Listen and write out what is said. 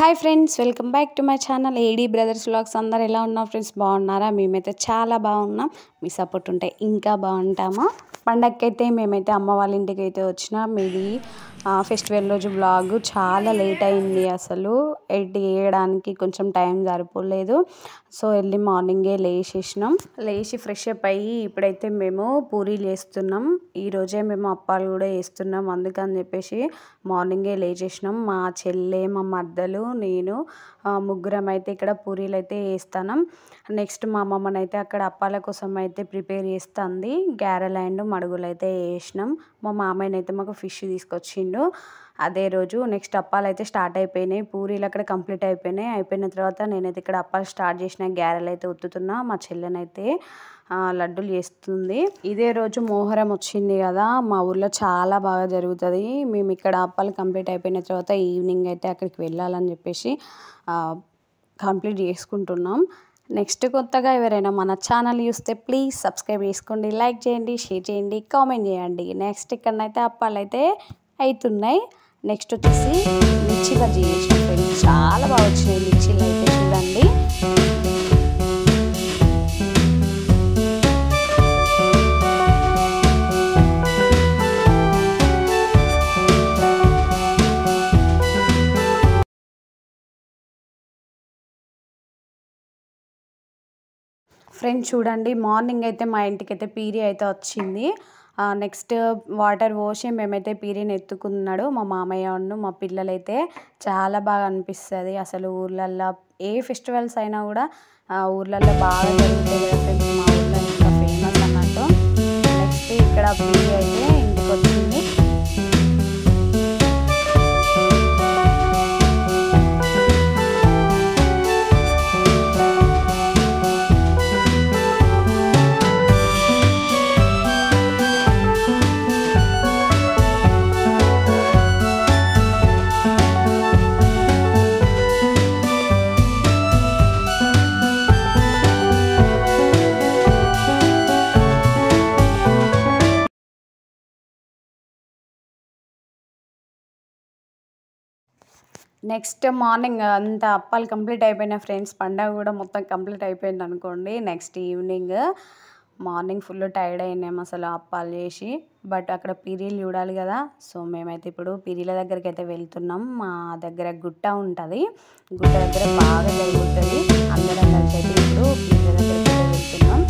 Hi friends, welcome back to my channel AD brothers vlogs. అందరు ఎలా ఉన్నారు friends? బాగున్నారా? మేమైతే చాలా బాగున్నాం. మీ సపోర్ట్ ఉంటే ఇంకా బాగుంటాము. పండగకైతే మేమైతే అమ్మ వాళ్ళ ఇంటికి అయితే వచ్చినాం. మీది ఫెస్టివల్ రోజు వ్లాగ్ చాలా లేట్ అయింది. అసలు ఎడిట్ చేయడానికి కొంచెం టైం సరిపోలేదు. సో ఎర్లీ మార్నింగే లేచి ఫ్రెష్ అప్ అయ్యి ఇప్పుడైతే మేము పూరీలు వేస్తున్నాం. ఈరోజే మేము అప్పాలు కూడా వేస్తున్నాం. అందుకని చెప్పేసి మార్నింగే లేచేసినాం. మా చెల్లె, మా మద్దలు, నేను ముగ్గురం అయితే ఇక్కడ పూరీలు అయితే వేస్తాం. నెక్స్ట్ మా అమ్మమ్మనైతే అక్కడ అప్పాల కోసం అయితే ప్రిపేర్ చేస్తుంది. గారెలు అండ్ మడుగులు అయితే వేసినాం. మా మామయ్యని అయితే మాకు ఫిష్ తీసుకొచ్చిండు అదే రోజు. నెక్స్ట్ అప్పాలు అయితే స్టార్ట్ అయిపోయినాయి. పూరీలు అక్కడ కంప్లీట్ అయిపోయినాయి. అయిపోయిన తర్వాత నేనైతే ఇక్కడ అప్పాలు స్టార్ట్ చేసిన, గారెలు అయితే ఉత్తుతున్నా. మా చెల్లెనైతే లడ్డూలు చేస్తుంది. ఇదే రోజు మోహరం వచ్చింది కదా, మా ఊర్లో చాలా బాగా జరుగుతుంది. మేము ఇక్కడ అప్పాలు కంప్లీట్ అయిపోయిన తర్వాత ఈవినింగ్ అయితే అక్కడికి వెళ్ళాలని చెప్పేసి కంప్లీట్ చేసుకుంటున్నాం. నెక్స్ట్ కొత్తగా ఎవరైనా మన ఛానల్ చూస్తే ప్లీజ్ సబ్స్క్రైబ్ చేసుకోండి, లైక్ చేయండి, షేర్ చేయండి, కామెంట్ చేయండి. నెక్స్ట్ ఇక్కడనైతే అప్పాలు అయితే అవుతున్నాయి. నెక్స్ట్ వచ్చేసి మిర్చి బజ్జీ చేసిన, చాలా బాగా వచ్చినాయి మిర్చీలు అయితే చూడండి. ఫ్రెండ్స్ చూడండి, మార్నింగ్ అయితే మా ఇంటికి అయితే పీరి అయితే వచ్చింది. నెక్స్ట్ వాటర్ పోసి మేమైతే పీరిని ఎత్తుకున్నాడు మా మామయ్య. మా పిల్లలైతే చాలా బాగా అనిపిస్తుంది. అసలు ఊర్లల్లో ఏ ఫెస్టివల్స్ అయినా కూడా ఊర్లలో బాగా జరుగుతాయి కదా ఫ్రెండ్స్. మా ఊర్లో ఇంకా ఫేమస్ అన్నట్టు. నెక్స్ట్ ఇక్కడ పీరి అయితే ఇంటికి వచ్చింది. నెక్స్ట్ మార్నింగ్ అంతా అప్పాలు కంప్లీట్ అయిపోయినా ఫ్రెండ్స్. పండగ కూడా మొత్తం కంప్లీట్ అయిపోయింది అనుకోండి. Next evening morning full tired అయినాం అసలు అప్పాలు చేసి. బట్ అక్కడ పీరీలు చూడాలి కదా, సో మేమైతే ఇప్పుడు పీరీల దగ్గరికి అయితే వెళ్తున్నాం. మా దగ్గర గుట్ట ఉంటుంది, గుట్ట దగ్గర బాగా జరుగుతుంది. అందరం కలిసి అయితే ఇప్పుడు పీరీల దగ్గరికి అయితే వెళ్తున్నాం.